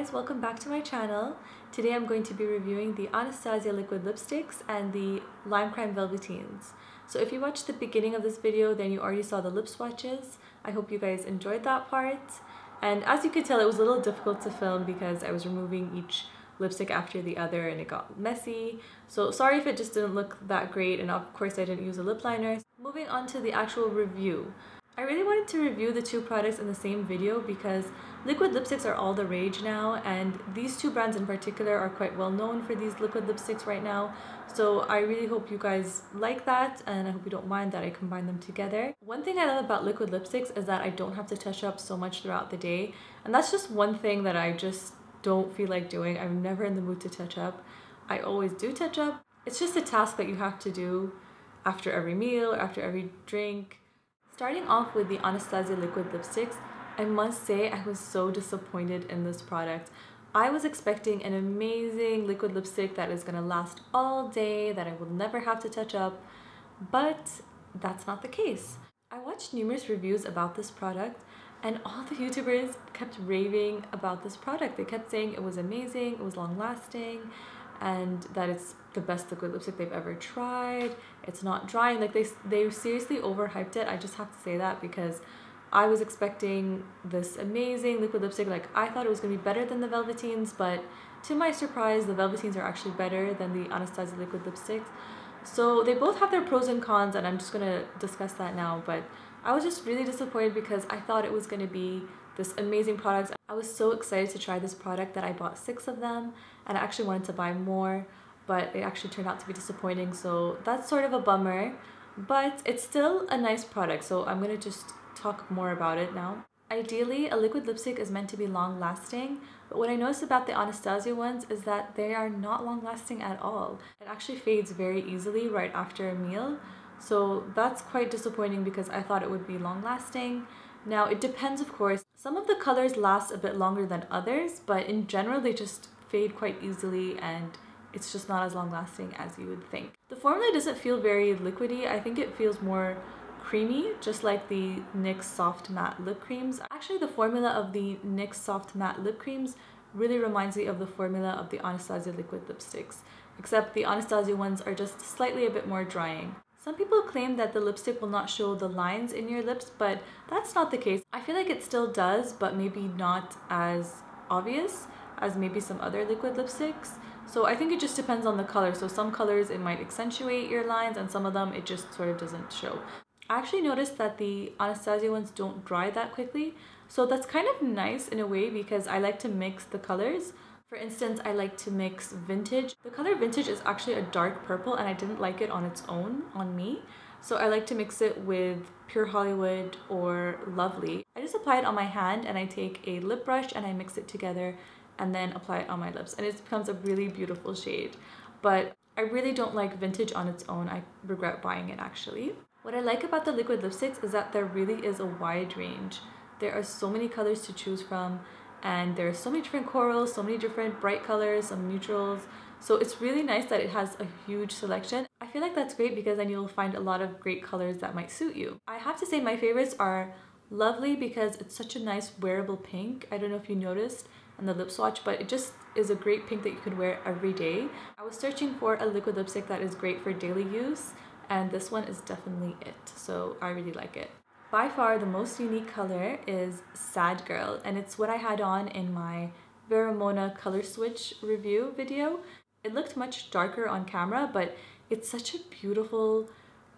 guys, welcome back to my channel. Today I'm going to be reviewing the Anastasia liquid lipsticks and the Lime Crime Velvetines. So if you watched the beginning of this video, then you already saw the lip swatches. I hope you guys enjoyed that part. And as you could tell, it was a little difficult to film because I was removing each lipstick after the other and it got messy. So sorry if it just didn't look that great, and of course I didn't use a lip liner. Moving on to the actual review. I really wanted to review the two products in the same video because liquid lipsticks are all the rage now, and these two brands in particular are quite well known for these liquid lipsticks right now. So I really hope you guys like that, and I hope you don't mind that I combine them together. One thing I love about liquid lipsticks is that I don't have to touch up so much throughout the day, and that's just one thing that I just don't feel like doing. I'm never in the mood to touch up. I always do touch up. It's just a task that you have to do after every meal or after every drink. Starting off with the Anastasia liquid lipsticks, I must say I was so disappointed in this product. I was expecting an amazing liquid lipstick that is gonna last all day, that I will never have to touch up, but that's not the case. I watched numerous reviews about this product, and all the YouTubers kept raving about this product. They kept saying it was amazing, it was long lasting, and that it's the best liquid lipstick they've ever tried. It's not drying. Like they seriously overhyped it. I just have to say that because I was expecting this amazing liquid lipstick. Like I thought it was gonna be better than the Velvetines, but to my surprise, the Velvetines are actually better than the Anastasia liquid lipsticks. So they both have their pros and cons, and I'm just gonna discuss that now. But I was just really disappointed because I thought it was gonna be this amazing product. I was so excited to try this product that I bought 6 of them, and I actually wanted to buy more, but it actually turned out to be disappointing, so that's sort of a bummer. But it's still a nice product, so I'm gonna just talk more about it now. Ideally, a liquid lipstick is meant to be long lasting, but what I noticed about the Anastasia ones is that they are not long lasting at all. It actually fades very easily right after a meal, so that's quite disappointing because I thought it would be long lasting. Now it depends, of course. Some of the colors last a bit longer than others, but in general they just fade quite easily, and it's just not as long lasting as you would think. The formula doesn't feel very liquidy. I think it feels more creamy, just like the NYX Soft Matte Lip Creams. Actually, the formula of the NYX Soft Matte Lip Creams really reminds me of the formula of the Anastasia liquid lipsticks, except the Anastasia ones are just slightly a bit more drying. Some people claim that the lipstick will not show the lines in your lips, but that's not the case. I feel like it still does, but maybe not as obvious as maybe some other liquid lipsticks. So I think it just depends on the color. So some colors it might accentuate your lines and some of them it just sort of doesn't show. I actually noticed that the Anastasia ones don't dry that quickly. So that's kind of nice in a way because I like to mix the colors. For instance, I like to mix Vintage. The color Vintage is actually a dark purple and I didn't like it on its own on me. So I like to mix it with Pure Hollywood or Lovely. I just apply it on my hand and I take a lip brush and I mix it together and then apply it on my lips. And it becomes a really beautiful shade. But I really don't like Vintage on its own. I regret buying it actually. What I like about the liquid lipsticks is that there really is a wide range. There are so many colors to choose from and there are so many different corals, so many different bright colors, some neutrals. So it's really nice that it has a huge selection. I feel like that's great because then you'll find a lot of great colors that might suit you. I have to say my favorites are Lovely because it's such a nice wearable pink. I don't know if you noticed on the lip swatch, but it just is a great pink that you could wear every day. I was searching for a liquid lipstick that is great for daily use and this one is definitely it. So I really like it. By far the most unique color is Sad Girl and it's what I had on in my Veramona color switch review video. It looked much darker on camera, but it's such a beautiful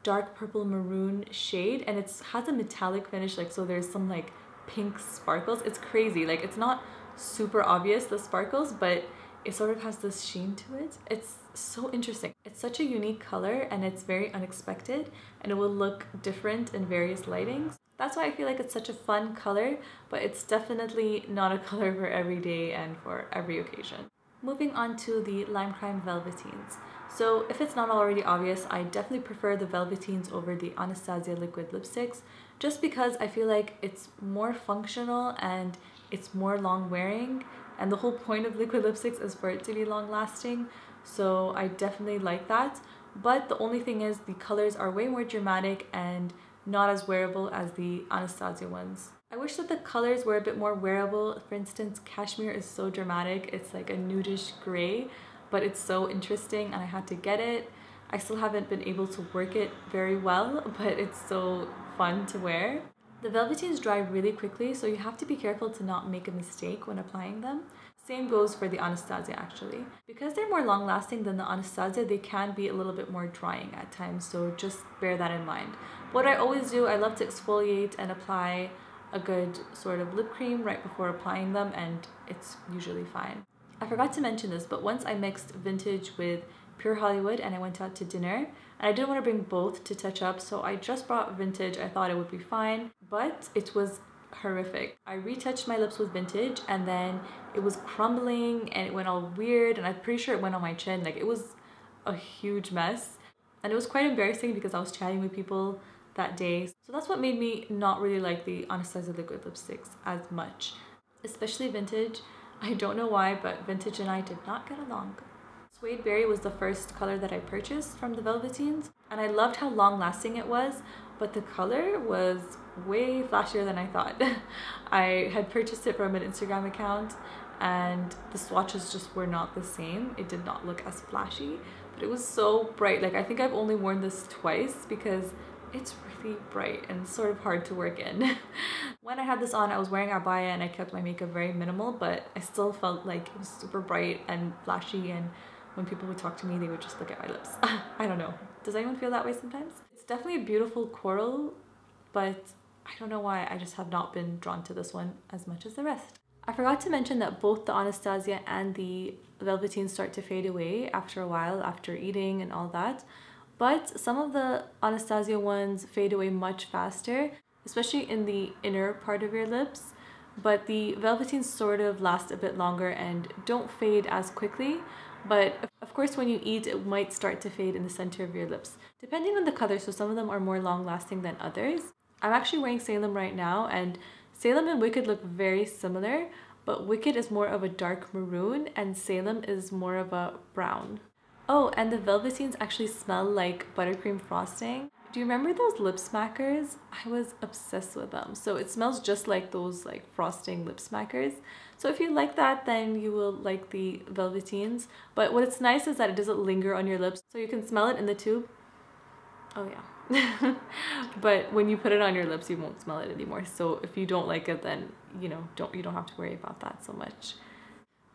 dark purple maroon shade and it has a metallic finish, like so there's some like pink sparkles. It's crazy, like it's not super obvious the sparkles, but it sort of has this sheen to it. It's so interesting. It's such a unique color and it's very unexpected and it will look different in various lightings. That's why I feel like it's such a fun color, but it's definitely not a color for every day and for every occasion. Moving on to the Lime Crime Velvetines. So if it's not already obvious, I definitely prefer the Velvetines over the Anastasia liquid lipsticks just because I feel like it's more functional and it's more long wearing, and the whole point of liquid lipsticks is for it to be long lasting. So I definitely like that. But the only thing is the colors are way more dramatic and not as wearable as the Anastasia ones. I wish that the colors were a bit more wearable. For instance, Cashmere is so dramatic. It's like a nudish gray, but it's so interesting and I had to get it. I still haven't been able to work it very well, but it's so fun to wear. The Velvetines dry really quickly, so you have to be careful to not make a mistake when applying them. Same goes for the Anastasia actually. Because they're more long lasting than the Anastasia, they can be a little bit more drying at times, so just bear that in mind. What I always do, I love to exfoliate and apply a good sort of lip cream right before applying them and it's usually fine. I forgot to mention this, but once I mixed Vintage with Pure Hollywood and I went out to dinner and I didn't want to bring both to touch up, so I just brought Vintage. I thought it would be fine, but it was horrific. I retouched my lips with Vintage and then it was crumbling and it went all weird and I'm pretty sure it went on my chin. Like it was a huge mess and it was quite embarrassing because I was chatting with people that day. So that's what made me not really like the Anastasia liquid lipsticks as much, especially Vintage. I don't know why, but Vintage and I did not get along. Suedeberry was the first color that I purchased from the Velvetines and I loved how long lasting it was, but the color was way flashier than I thought. I had purchased it from an Instagram account and the swatches just were not the same. It did not look as flashy, but it was so bright. Like I think I've only worn this twice because it's really bright and sort of hard to work in. When I had this on, I was wearing abaya and I kept my makeup very minimal, but I still felt like it was super bright and flashy, and when people would talk to me, they would just look at my lips. I don't know. Does anyone feel that way sometimes? It's definitely a beautiful coral, but I don't know why I just have not been drawn to this one as much as the rest. I forgot to mention that both the Anastasia and the Velvetine start to fade away after a while, after eating and all that. But some of the Anastasia ones fade away much faster, especially in the inner part of your lips. But the Velvetines sort of last a bit longer and don't fade as quickly. But of course, when you eat, it might start to fade in the center of your lips, depending on the color. So some of them are more long lasting than others. I'm actually wearing Salem right now, and Salem and Wicked look very similar, but Wicked is more of a dark maroon and Salem is more of a brown. Oh, and the Velvetines actually smell like buttercream frosting. Do you remember those lip smackers? I was obsessed with them. So it smells just like those like frosting lip smackers. So if you like that, then you will like the Velvetines. But what's nice is that it doesn't linger on your lips. So you can smell it in the tube. Oh yeah. But when you put it on your lips, you won't smell it anymore. So if you don't like it, then you don't have to worry about that so much.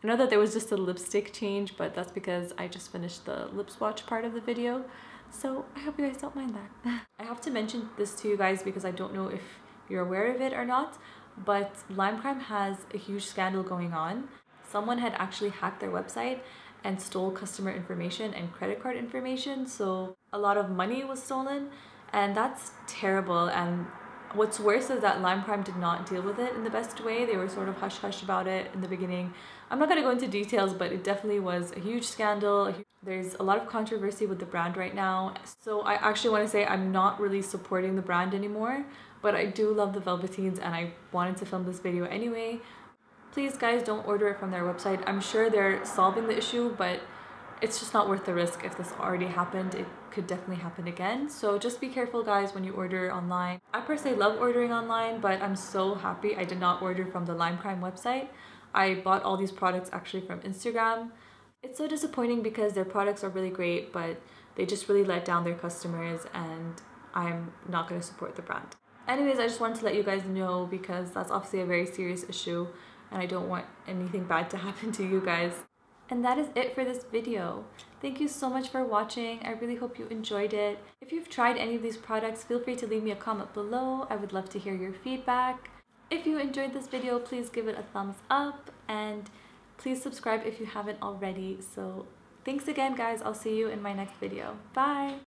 I know that there was just a lipstick change, but that's because I just finished the lip swatch part of the video. So I hope you guys don't mind that. I have to mention this to you guys because I don't know if you're aware of it or not, but Lime Crime has a huge scandal going on. Someone had actually hacked their website and stole customer information and credit card information, so a lot of money was stolen, and that's terrible. And what's worse is that Lime Crime did not deal with it in the best way. They were sort of hush-hush about it in the beginning. I'm not going to go into details, but it definitely was a huge scandal. There's a lot of controversy with the brand right now. So I actually want to say I'm not really supporting the brand anymore, but I do love the Velvetines and I wanted to film this video anyway. Please guys, don't order it from their website. I'm sure they're solving the issue, but it's just not worth the risk. If this already happened, it could definitely happen again. So just be careful guys when you order online. I personally love ordering online, but I'm so happy I did not order from the Lime Crime website. I bought all these products actually from Instagram. It's so disappointing because their products are really great, but they just really let down their customers, and I'm not going to support the brand. Anyways, I just wanted to let you guys know because that's obviously a very serious issue and I don't want anything bad to happen to you guys. And that is it for this video. Thank you so much for watching. I really hope you enjoyed it. If you've tried any of these products, feel free to leave me a comment below. I would love to hear your feedback. If you enjoyed this video, please give it a thumbs up and please subscribe if you haven't already. So thanks again guys. I'll see you in my next video. Bye!